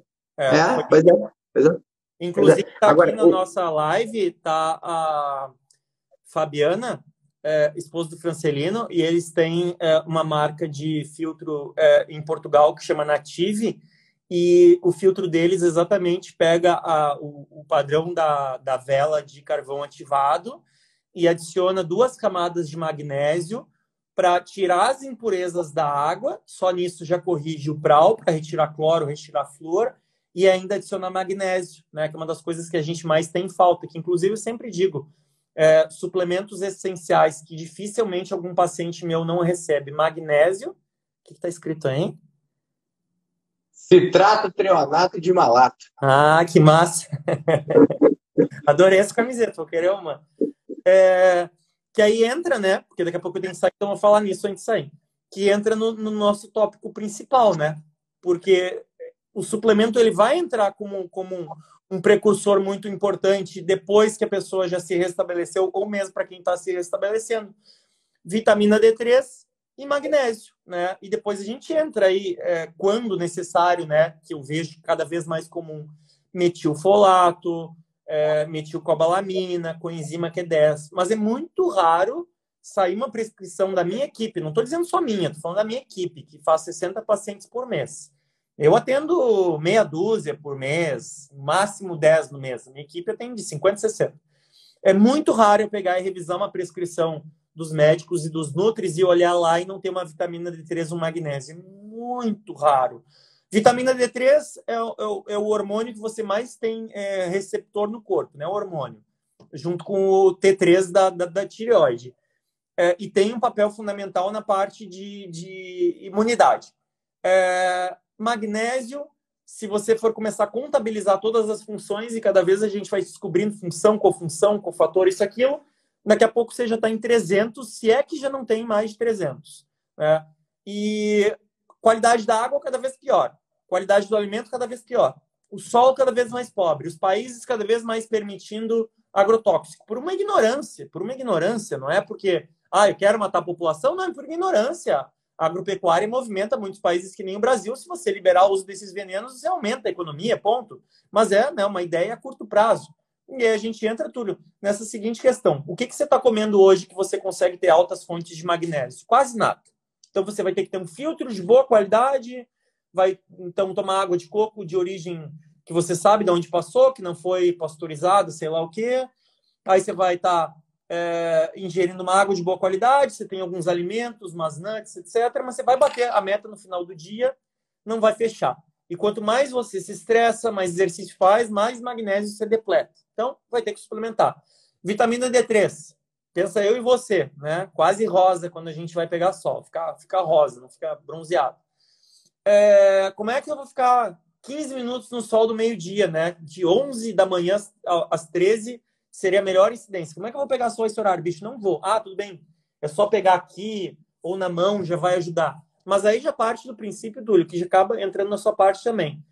Pois é. Inclusive, tá agora, aqui na nossa live, tá a Fabiana, esposo do Francelino, e eles têm uma marca de filtro em Portugal que chama Native, e o filtro deles exatamente pega o padrão da vela de carvão ativado e adiciona 2 camadas de magnésio para tirar as impurezas da água. Só nisso já corrige o PRAL, para retirar cloro, retirar flúor, e ainda adicionar magnésio, né, que é uma das coisas que a gente mais tem falta, que inclusive eu sempre digo, suplementos essenciais que dificilmente algum paciente meu não recebe. Magnésio, o que está escrito aí? Citrato, treonato de malato. Ah, que massa! Adorei essa camiseta, vou querer uma. Que aí entra, né? Porque daqui a pouco eu tenho que sair, então eu vou falar nisso antes de sair. Que entra no nosso tópico principal, né? Porque o suplemento ele vai entrar como um precursor muito importante depois que a pessoa já se restabeleceu, ou mesmo para quem está se restabelecendo. Vitamina D3 e magnésio, né? E depois a gente entra aí, quando necessário, né? Que eu vejo cada vez mais comum, metilfolato, metilcobalamina, coenzima Q10. Mas é muito raro sair uma prescrição da minha equipe, não estou dizendo só minha, estou falando da minha equipe, que faz 60 pacientes por mês. Eu atendo meia dúzia por mês, máximo 10 no mês. A minha equipe atende 50, 60. É muito raro eu pegar e revisar uma prescrição dos médicos e dos nutris e olhar lá e não ter uma vitamina D3 ou um magnésio. É muito raro. Vitamina D3 é o hormônio que você mais tem receptor no corpo, né? O hormônio, junto com o T3 da tireoide. E tem um papel fundamental na parte de imunidade. Magnésio, se você for começar a contabilizar todas as funções e cada vez a gente vai descobrindo função, cofator, isso, aquilo, daqui a pouco você já está em 300, se é que já não tem mais de 300. Né? E qualidade da água cada vez pior. Qualidade do alimento cada vez pior. O sol cada vez mais pobre. Os países cada vez mais permitindo agrotóxico. Por uma ignorância, não é porque eu quero matar a população, não, é por ignorância. A agropecuária movimenta muitos países que nem o Brasil. Se você liberar o uso desses venenos, você aumenta a economia, ponto. Mas né, uma ideia a curto prazo. E aí a gente entra, Túlio, nessa seguinte questão. O que você está comendo hoje que você consegue ter altas fontes de magnésio? Quase nada. Então você vai ter que ter um filtro de boa qualidade, vai então tomar água de coco de origem que você sabe de onde passou, que não foi pasteurizado, sei lá o quê. Aí você vai estar ingerindo uma água de boa qualidade, você tem alguns alimentos, umas nuts, etc. Mas você vai bater a meta no final do dia, não vai fechar. E quanto mais você se estressa, mais exercício faz, mais magnésio você depleta. Então, vai ter que suplementar. Vitamina D3. Pensa eu e você, né? Quase rosa quando a gente vai pegar sol. Fica rosa, não fica bronzeado. Como é que eu vou ficar 15 minutos no sol do meio-dia, né? De 11 da manhã às 13 seria a melhor incidência. Como é que eu vou pegar só esse horário? Bicho, não vou. Tudo bem. É só pegar aqui ou na mão, já vai ajudar. Mas aí já parte do princípio, Túlio, que já acaba entrando na sua parte também.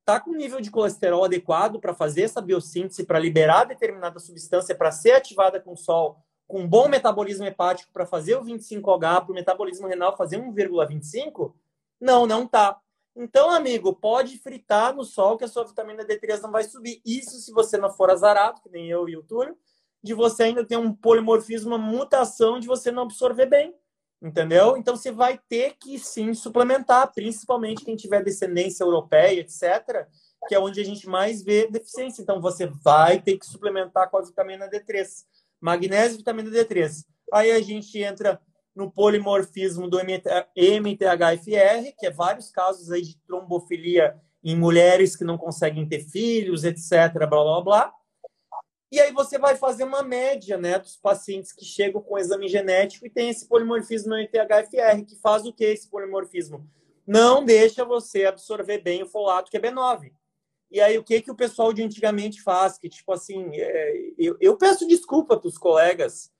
Tá com nível de colesterol adequado para fazer essa biossíntese, para liberar determinada substância, para ser ativada com o sol, com bom metabolismo hepático, para fazer o 25H, para o metabolismo renal fazer 1,25? Não tá. Então, amigo, pode fritar no sol que a sua vitamina D3 não vai subir. Isso se você não for azarado, que nem eu e o Túlio, de você ainda ter um polimorfismo, uma mutação de você não absorver bem. Entendeu? Então, você vai ter que, sim, suplementar, principalmente quem tiver descendência europeia, etc., que é onde a gente mais vê deficiência. Então, você vai ter que suplementar com a vitamina D3. Magnésio e vitamina D3. Aí a gente entra no polimorfismo do MTHFR, que é vários casos aí de trombofilia em mulheres que não conseguem ter filhos, etc., blá, blá, blá. E aí você vai fazer uma média, né, dos pacientes que chegam com exame genético e tem esse polimorfismo no MTHFR, que faz o que esse polimorfismo? Não deixa você absorver bem o folato, que é B9. E aí o que o pessoal de antigamente faz? Que tipo assim, eu peço desculpa para os colegas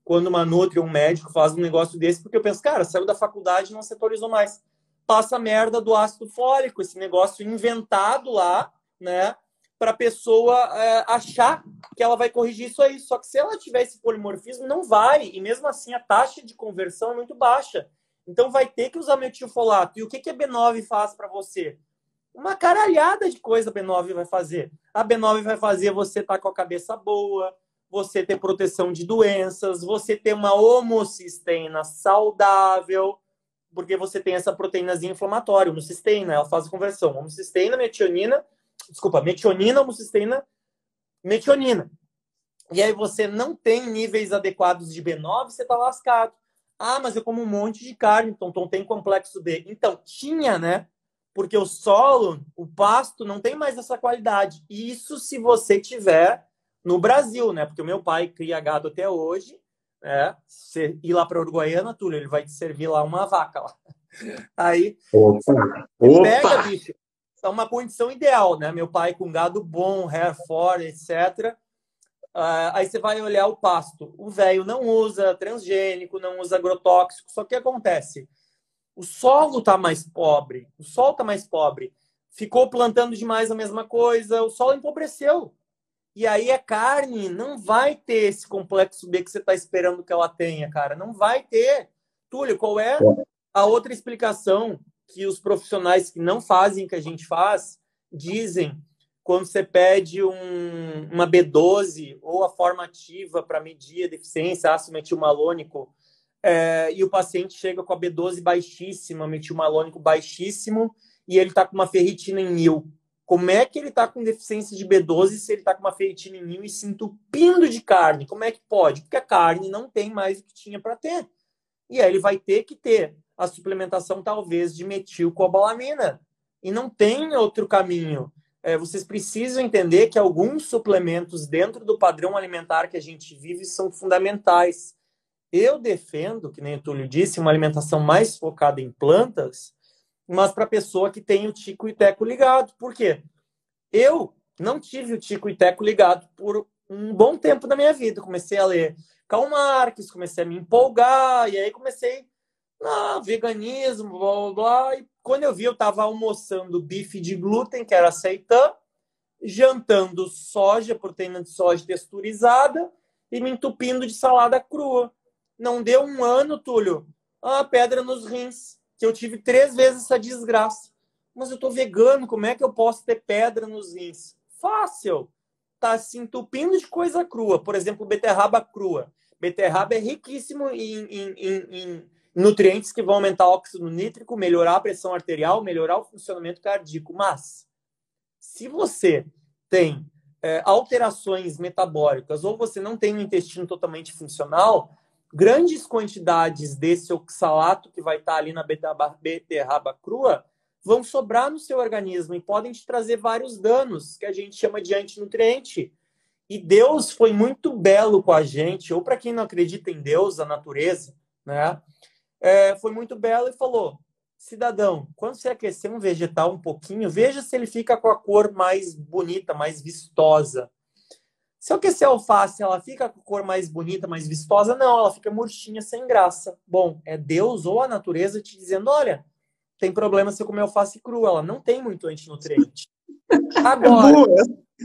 quando uma nutri ou um médico faz um negócio desse, porque eu penso, cara, saiu da faculdade e não setorizou mais. Passa a merda do ácido fólico, esse negócio inventado lá, né, para a pessoa achar que ela vai corrigir isso aí. Só que se ela tiver esse polimorfismo, não vai. E mesmo assim, a taxa de conversão é muito baixa. Então, vai ter que usar metilfolato. E o que a B9 faz para você? Uma caralhada de coisa a B9 vai fazer. A B9 vai fazer você estar com a cabeça boa, você ter proteção de doenças, você ter uma homocisteína saudável, porque você tem essa proteínazinha inflamatória, homocisteína, ela faz a conversão. Homocisteína, metionina, metionina, homocisteína, metionina. E aí você não tem níveis adequados de B9, você está lascado. Ah, mas eu como um monte de carne, então tem complexo B. Então, tinha, né? Porque o solo, o pasto, não tem mais essa qualidade. Isso se você tiver no Brasil, né? Porque o meu pai cria gado até hoje. Você ir lá para a Uruguaiana, Túlio, ele vai te servir lá uma vaca. Lá. Aí, Opa! você pega, Opa! bicho, é uma condição ideal, né? Meu pai com gado bom, Hereford, etc., aí você vai olhar o pasto. O velho não usa transgênico, não usa agrotóxico. Só que acontece? O solo está mais pobre. O solo está mais pobre. Ficou plantando demais a mesma coisa. O solo empobreceu. E aí a carne não vai ter esse complexo B que você está esperando que ela tenha, cara. Não vai ter. Túlio, qual é a outra explicação que os profissionais que não fazem o que a gente faz dizem quando você pede uma B12 ou a forma ativa para medir a deficiência, ácido metilmalônico, e o paciente chega com a B12 baixíssima, metilmalônico baixíssimo, e ele está com uma ferritina em 1000. Como é que ele está com deficiência de B12 se ele está com uma ferritina em 1000 e se entupindo de carne? Como é que pode? Porque a carne não tem mais o que tinha para ter. E aí ele vai ter que ter a suplementação, talvez, de metilcobalamina. E não tem outro caminho. Vocês precisam entender que alguns suplementos dentro do padrão alimentar que a gente vive são fundamentais. Eu defendo, que nem o Túlio disse, uma alimentação mais focada em plantas, mas para a pessoa que tem o tico e teco ligado. Por quê? Eu não tive o tico e teco ligado por um bom tempo da minha vida. Comecei a ler Karl Marx, comecei a me empolgar, e aí comecei veganismo, blá, blá, blá. E quando eu vi, eu estava almoçando bife de glúten, que era seitã, jantando soja, proteína de soja texturizada, e me entupindo de salada crua. Não deu um ano, Túlio, pedra nos rins, que eu tive 3 vezes essa desgraça. Mas eu tô vegano, como é que eu posso ter pedra nos rins? Fácil. Tá se entupindo de coisa crua. Por exemplo, beterraba crua. Beterraba é riquíssimo em nutrientes que vão aumentar o óxido nítrico, melhorar a pressão arterial, melhorar o funcionamento cardíaco. Mas, se você tem alterações metabólicas ou você não tem um intestino totalmente funcional, grandes quantidades desse oxalato que vai estar ali na beterraba crua vão sobrar no seu organismo e podem te trazer vários danos, que a gente chama de antinutriente. E Deus foi muito belo com a gente, ou para quem não acredita em Deus, a natureza, né? Foi muito belo e falou: cidadão, quando você aquecer um vegetal um pouquinho, veja se ele fica com a cor mais bonita, mais vistosa. Se eu aquecer a alface, ela fica com a cor mais bonita, mais vistosa? Não, ela fica murchinha, sem graça. Bom, é Deus ou a natureza te dizendo: olha, tem problema se eu comer alface crua, ela não tem muito antinutriente. É Agora, boa.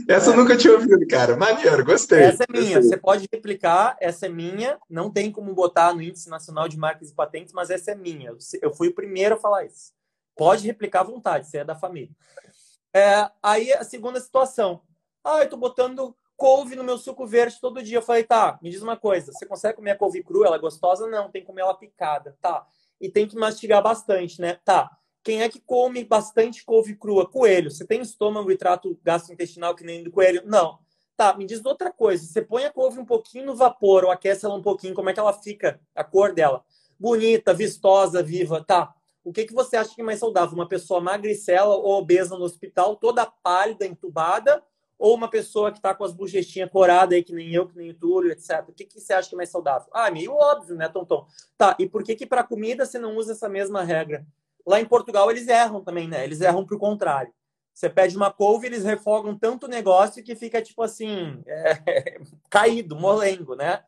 Essa eu nunca tinha ouvido, cara. Maneiro, gostei. essa é minha, Gostei. você pode replicar, essa é minha, não tem como botar no Índice Nacional de Marcas e Patentes, mas essa é minha. Eu fui o primeiro a falar isso. Pode replicar à vontade, você é da família. Aí a segunda situação. Eu tô botando couve no meu suco verde todo dia. Eu falei, tá, me diz uma coisa, você consegue comer a couve crua? Ela é gostosa? Não, tem que comer ela picada. Tá, e tem que mastigar bastante, né? Tá, quem é que come bastante couve crua? Coelho. Você tem estômago e trato gastrointestinal que nem do coelho? Não. Tá, me diz outra coisa. Você põe a couve um pouquinho no vapor ou aquece ela um pouquinho, como é que ela fica? A cor dela? Bonita, vistosa, viva. Tá. O que você acha que é mais saudável? Uma pessoa magricela ou obesa no hospital, toda pálida, entubada, ou uma pessoa que está com as bochechinhas coradas aí, que nem eu, que nem o Túlio, etc. O que você acha que é mais saudável? Meio óbvio, né, Tonton? Tá, e por que para comida você não usa essa mesma regra? Lá em Portugal eles erram também, né? Eles erram pro contrário. Você pede uma couve, eles refogam tanto o negócio que fica, tipo assim, caído, molengo, né?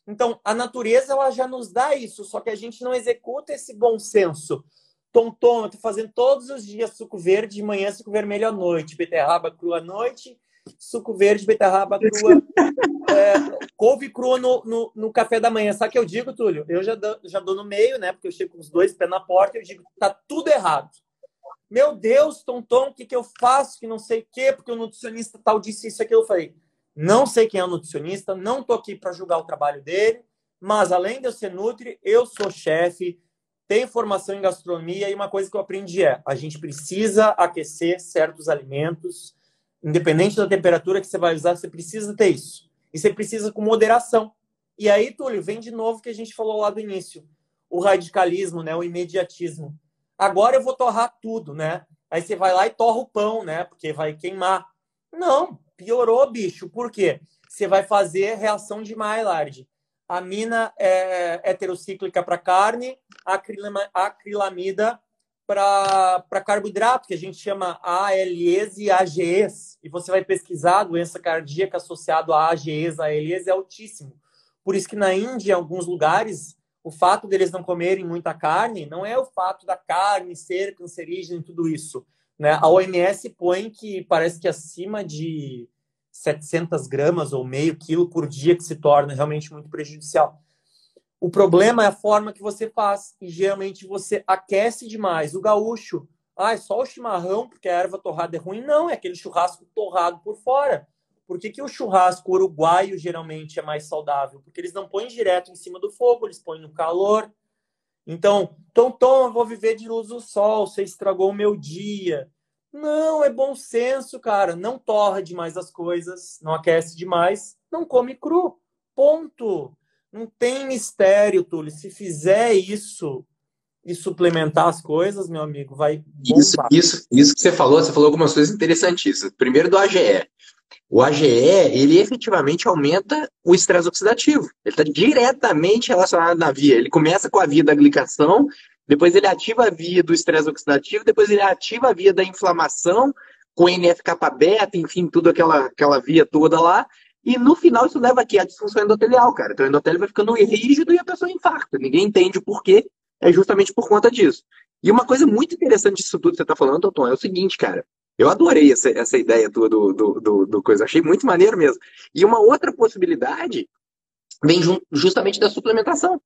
Então, a natureza, ela já nos dá isso, só que a gente não executa esse bom senso. Tonton, eu tô fazendo todos os dias suco verde de manhã, suco vermelho à noite, beterraba crua à noite, suco verde, beterraba crua, couve crua no café da manhã. Sabe o que eu digo, Túlio? Eu já dou no meio, né? Porque eu chego com os 2 pés na porta e eu digo, tá tudo errado. Meu Deus, Tonton, o que eu faço? Que não sei o quê, porque o nutricionista tal disse isso aqui. Eu falei, Não sei quem é o nutricionista, não estou aqui para julgar o trabalho dele, mas além de eu ser nutri, eu sou chefe, tenho formação em gastronomia e uma coisa que eu aprendi é: a gente precisa aquecer certos alimentos, independente da temperatura que você vai usar, você precisa ter isso. E você precisa com moderação. E aí, Túlio, vem de novo o que a gente falou lá do início. O radicalismo, né? O imediatismo. Agora eu vou torrar tudo, né? Aí você vai lá e torra o pão, né? Porque vai queimar. Não, piorou, bicho. Por quê? Você vai fazer reação de Maillard. Amina heterocíclica para carne, acrilamida para carboidrato, que a gente chama ALEs e AGEs. E você vai pesquisar, a doença cardíaca associada a AGEs, ALEs é altíssimo. Por isso que na Índia, em alguns lugares, o fato deles não comerem muita carne não é o fato da carne ser cancerígena e tudo isso, né? A OMS põe que parece que acima de 700 gramas ou meio quilo por dia que se torna realmente muito prejudicial. O problema é a forma que você faz. E geralmente você aquece demais. O gaúcho, é só o chimarrão porque a erva torrada é ruim? Não, é aquele churrasco torrado por fora. Por que o churrasco uruguaio geralmente é mais saudável? Porque eles não põem direto em cima do fogo, eles põem no calor. Então, Tom, eu vou viver de luz do sol, você estragou o meu dia. Não, é bom senso, cara. Não torra demais as coisas, não aquece demais, não come cru. Ponto. Não tem mistério, Túlio. Se fizer isso e suplementar as coisas, meu amigo, vai bombar. Isso que você falou algumas coisas interessantíssimas. Primeiro do AGE. O AGE, ele efetivamente aumenta o estresse oxidativo. Ele está diretamente relacionado na via. Ele começa com a via da glicação, depois ele ativa a via do estresse oxidativo, depois ele ativa a via da inflamação, com NF-kappa-beta, enfim, tudo aquela via toda lá. E no final isso leva aqui à disfunção endotelial, cara. Então o endotélio vai ficando rígido e a pessoa infarta. Ninguém entende o porquê, é justamente por conta disso. E uma coisa muito interessante disso tudo que você está falando, Tom, é o seguinte, cara. Eu adorei essa ideia tua do coisa. Achei muito maneiro mesmo. E uma outra possibilidade vem justamente da suplementação.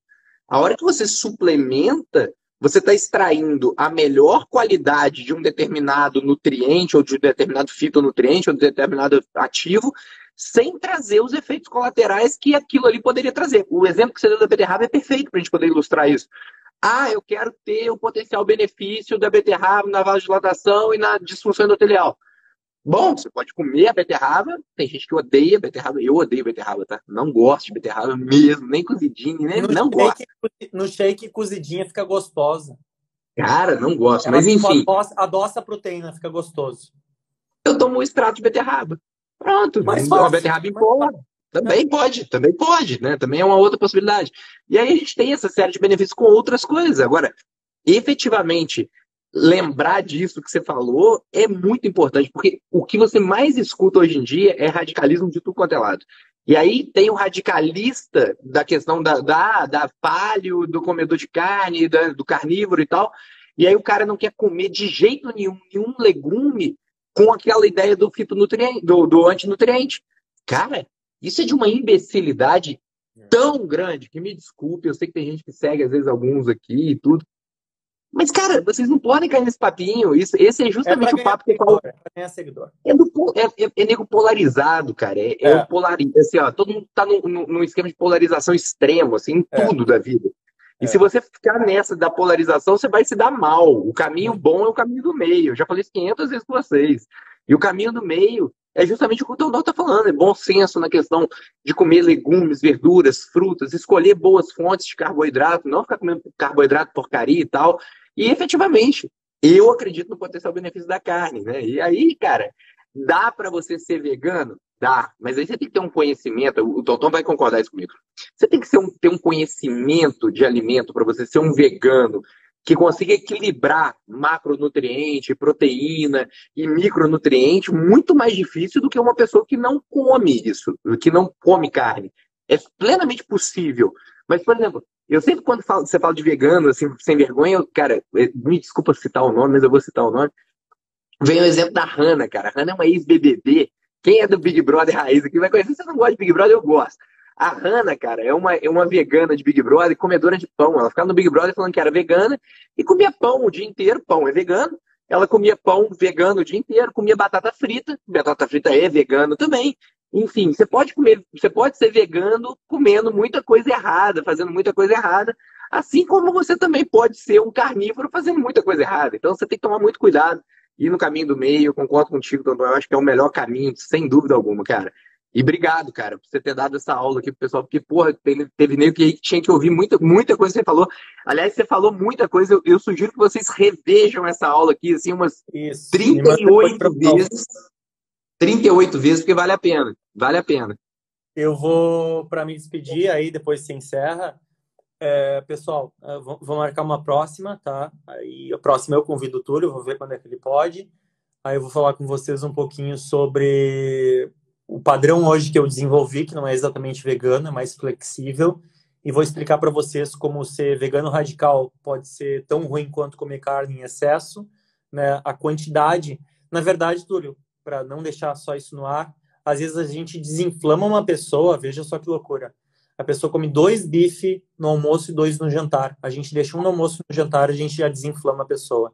A hora que você suplementa, você está extraindo a melhor qualidade de um determinado nutriente, ou de um determinado fitonutriente, ou de um determinado ativo, sem trazer os efeitos colaterais que aquilo ali poderia trazer. O exemplo que você deu da beterraba é perfeito para a gente poder ilustrar isso. Eu quero ter o potencial benefício da beterraba na vasodilatação e na disfunção endotelial. Bom, você pode comer a beterraba. Tem gente que odeia beterraba. Eu odeio beterraba, tá? Não gosto de beterraba mesmo, nem cozidinha, nem não gosto. No shake, cozidinha fica gostosa. Cara, não gosto. Mas enfim. Adoça a proteína, fica gostoso. Eu tomo um extrato de beterraba. Pronto. Mais uma fácil, beterraba em pó. Também pode, né? Também é uma outra possibilidade. E aí a gente tem essa série de benefícios com outras coisas. Agora, efetivamente, lembrar disso que você falou é muito importante, porque o que você mais escuta hoje em dia é radicalismo de tudo quanto é lado. E aí tem o radicalista da questão da paleo, do comedor de carne, do carnívoro e tal. E aí o cara não quer comer de jeito nenhum legume com aquela ideia do fitonutriente, do antinutriente. Cara, isso é de uma imbecilidade tão grande que me desculpe, eu sei que tem gente que segue às vezes alguns aqui e tudo. Mas, cara, vocês não podem cair nesse papinho. Esse é justamente o papo que eu falo. É nego polarizado, cara. Assim, ó, todo mundo tá num esquema de polarização extremo, assim, em tudo da vida. E se você ficar nessa da polarização, você vai se dar mal. O caminho bom é o caminho do meio. Eu já falei isso 500 vezes com vocês. E o caminho do meio é justamente o que o Teodoro está falando. É bom senso na questão de comer legumes, verduras, frutas, escolher boas fontes de carboidrato, não ficar comendo carboidrato porcaria e tal. E, efetivamente, eu acredito no potencial benefício da carne, né? E aí, cara, dá para você ser vegano? Dá. Mas aí você tem que ter um conhecimento, o Tonton vai concordar isso comigo. Você tem que ter um conhecimento de alimento para você ser um vegano que consiga equilibrar macronutriente, proteína e micronutriente muito mais difícil do que uma pessoa que não come isso, que não come carne. É plenamente possível. Mas, por exemplo, eu sempre quando você fala de vegano, assim, sem vergonha, cara, me desculpa citar o nome, mas eu vou citar o nome. Vem o exemplo da Hannah, cara. A Hannah é uma ex-BBB. Quem é do Big Brother raiz aqui vai conhecer. Se você não gosta de Big Brother, eu gosto. A Hannah, cara, é uma vegana de Big Brother, comedora de pão. Ela ficava no Big Brother falando que era vegana e comia pão o dia inteiro. Pão é vegano. Ela comia pão vegano o dia inteiro, comia batata frita. Batata frita é vegano também. Enfim, você pode comer, você pode ser vegano comendo muita coisa errada, fazendo muita coisa errada, assim como você também pode ser um carnívoro fazendo muita coisa errada. Então você tem que tomar muito cuidado, ir no caminho do meio. Eu concordo contigo, Dondon. Eu acho que é o melhor caminho, sem dúvida alguma, cara. E obrigado, cara, por você ter dado essa aula aqui pro pessoal, porque, porra, teve nego que tinha que ouvir muita coisa que você falou. Aliás, você falou muita coisa, eu sugiro que vocês revejam essa aula aqui, assim, umas Isso. Me trinta manda e depois oito para prova. vezes. 38 vezes, porque vale a pena. Vale a pena. Eu vou para me despedir, aí depois se encerra. Pessoal, vou marcar uma próxima, tá? Aí a próxima eu convido o Túlio, vou ver quando é que ele pode. Aí eu vou falar com vocês um pouquinho sobre o padrão hoje que eu desenvolvi, que não é exatamente vegano, é mais flexível. E vou explicar para vocês como ser vegano radical pode ser tão ruim quanto comer carne em excesso, né? A quantidade. Na verdade, Túlio, para não deixar só isso no ar, às vezes a gente desinflama uma pessoa, veja só que loucura. A pessoa come 2 bife no almoço e 2 no jantar. A gente deixa um no almoço e no jantar, a gente já desinflama a pessoa.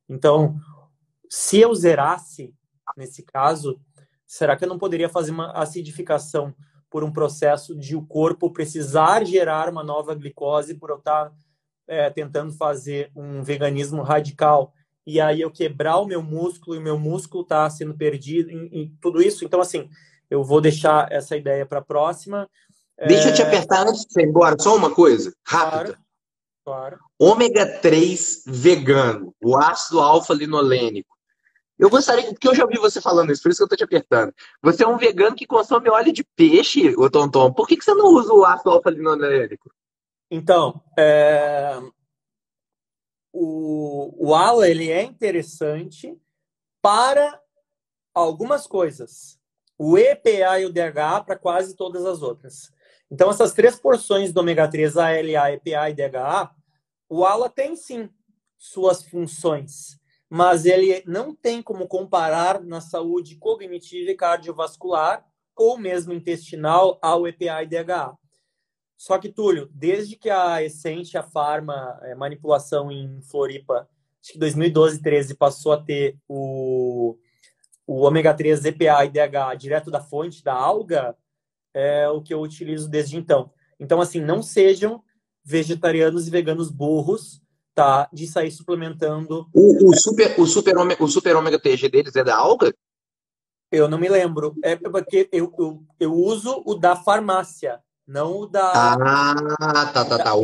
Então, se eu zerasse, nesse caso, será que eu não poderia fazer uma acidificação por um processo de o corpo precisar gerar uma nova glicose por eu estar tentando fazer um veganismo radical e aí eu quebrar o meu músculo e o meu músculo está sendo perdido em tudo isso? Então, assim, eu vou deixar essa ideia para a próxima. Deixa eu te apertar antes de você ir embora, só uma coisa, Claro, rápida. claro. Ômega 3 vegano, o ácido alfa-linolênico. Eu gostaria, porque eu já ouvi você falando isso, por isso que eu tô te apertando. Você é um vegano que consome óleo de peixe, ô Tonton. Por que você não usa o ácido alfa-linolênico? Então, o ALA ele é interessante para algumas coisas. O EPA e o DHA para quase todas as outras. Então, essas 3 porções do ômega 3, ALA, EPA e DHA, o ALA tem sim suas funções, mas ele não tem como comparar na saúde cognitiva e cardiovascular ou mesmo intestinal ao EPA e DHA. Só que, Túlio, desde que a Essência Pharma, manipulação em Floripa, acho que 2012, 13, passou a ter o ômega 3, EPA e DHA direto da fonte, da alga, é o que eu utilizo desde então. Então, assim, não sejam vegetarianos e veganos burros, tá? De sair suplementando. O super ômega TG deles é da alga? Eu não me lembro. É porque eu uso o da farmácia, não o Tá.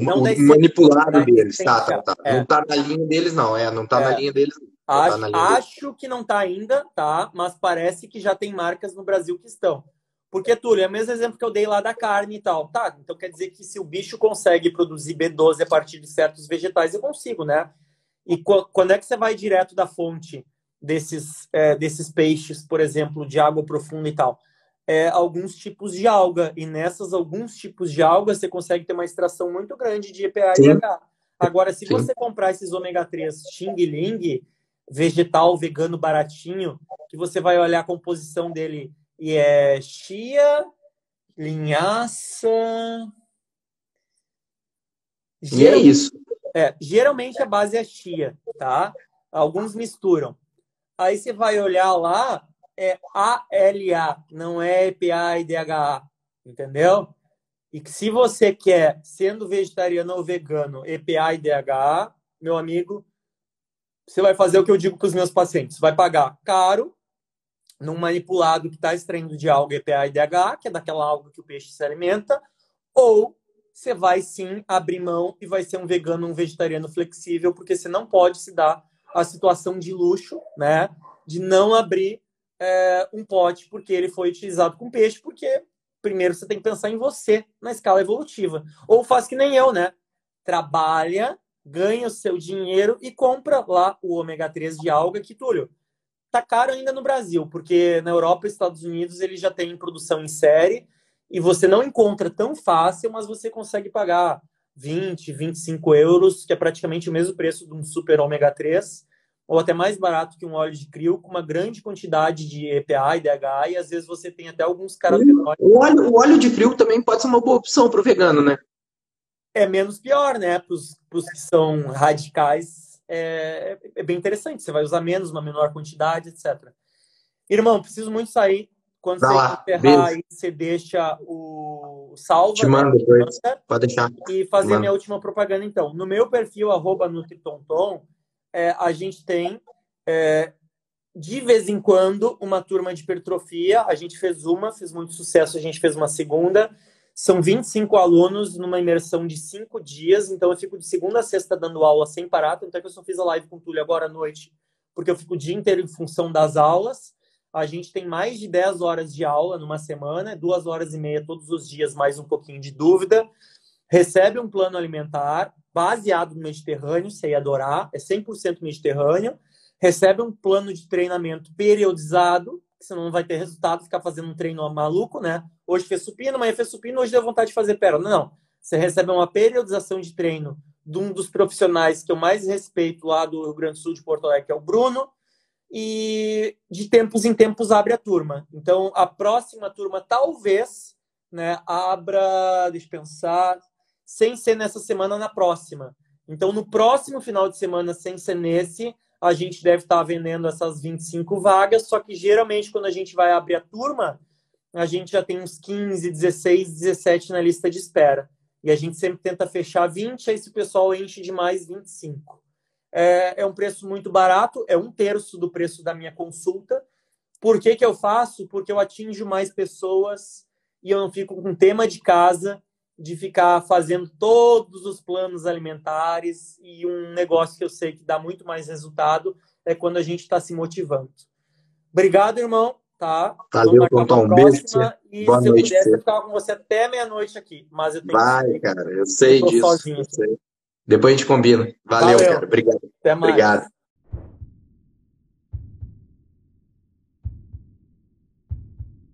não O da essência. manipulado Da deles. essência. Tá. Não tá na linha deles, não. Não tá na É. linha deles. Não tá Acho, na linha deles. acho que não está ainda, tá? Mas parece que já tem marcas no Brasil que estão. Porque, Túlio, é o mesmo exemplo que eu dei lá da carne e tal. Tá, então quer dizer que se o bicho consegue produzir B12 a partir de certos vegetais, eu consigo, né? E quando é que você vai direto da fonte desses peixes, por exemplo, de água profunda e tal? Alguns tipos de alga. E nessas alguns tipos de alga, você consegue ter uma extração muito grande de EPA e Sim, DHA. Agora, se sim. você comprar esses ômega 3 Xing Ling, vegetal, vegano, baratinho, que você vai olhar a composição dele e é chia, linhaça. E é Geralmente, isso. geralmente a base é chia, tá? Alguns misturam. Aí você vai olhar lá, é ALA, não é EPA e DHA, entendeu? E que se você quer, sendo vegetariano ou vegano, EPA e DHA, meu amigo, você vai fazer o que eu digo para os meus pacientes. Vai pagar caro num manipulado que está extraindo de alga EPA e DHA, que é daquela alga que o peixe se alimenta, ou você vai sim abrir mão e vai ser um vegano, um vegetariano flexível, porque você não pode se dar a situação de luxo, né? De não abrir um pote porque ele foi utilizado com peixe, porque primeiro você tem que pensar em você na escala evolutiva. Ou faz que nem eu, né? Trabalha, ganha o seu dinheiro e compra lá o ômega 3 de alga que, Túlio, tá caro ainda no Brasil, porque na Europa e Estados Unidos ele já tem produção em série e você não encontra tão fácil, mas você consegue pagar 20, 25 euros, que é praticamente o mesmo preço de um super ômega 3, ou até mais barato que um óleo de krill, com uma grande quantidade de EPA e DHA, e às vezes você tem até alguns carotenoides. O óleo de krill também pode ser uma boa opção para o vegano, né? É menos pior, né? Para os que são radicais, é bem interessante. Você vai usar menos, uma menor quantidade, etc. Irmão, preciso muito sair. Quando Vai você lá. encerrar, Beijo. aí você deixa o salva, Te né? mando depois. Pode deixar. E fazer minha Mando. última propaganda, então. No meu perfil, @NutriTonton, a gente tem, de vez em quando, uma turma de hipertrofia. A gente fez muito sucesso, a gente fez uma segunda. São 25 alunos numa imersão de 5 dias, então eu fico de segunda a sexta dando aula sem parar, tanto é que eu só fiz a live com o Túlio agora à noite, porque eu fico o dia inteiro em função das aulas. A gente tem mais de 10 horas de aula numa semana, 2 horas e meia todos os dias, mais um pouquinho de dúvida. Recebe um plano alimentar baseado no Mediterrâneo, você ia adorar, é 100% Mediterrâneo. Recebe um plano de treinamento periodizado, que senão não vai ter resultado, ficar fazendo um treino maluco, né? Hoje fez supino, amanhã fez supino, hoje deu vontade de fazer perna. Não. Você recebe uma periodização de treino de um dos profissionais que eu mais respeito lá do Rio Grande do Sul, de Porto Alegre, que é o Bruno, e de tempos em tempos abre a turma. Então, a próxima turma talvez, né, abra, deixa eu pensar, sem ser nessa semana, na próxima. Então, no próximo final de semana, sem ser nesse, a gente deve estar vendendo essas 25 vagas, só que geralmente quando a gente vai abrir a turma, a gente já tem uns 15, 16, 17 na lista de espera. E a gente sempre tenta fechar 20, aí se o pessoal enche de mais, 25. É um preço muito barato, é 1/3 do preço da minha consulta. Por que que eu faço? Porque eu atinjo mais pessoas e eu não fico com tema de casa de ficar fazendo todos os planos alimentares, e um negócio que eu sei que dá muito mais resultado é quando a gente está se motivando. Obrigado, irmão. Tá? Vamos Valeu, marcar uma Tonton. Um beijo pra você. próxima. E Boa se eu noite pra pudesse, eu você. ficava com você até meia-noite aqui. Mas eu tenho que Vai, sair. cara. Eu Eu sei tô disso. sozinho Eu aqui. sei. Depois a gente combina. Valeu, Valeu. cara. Obrigado. Até mais. Obrigado.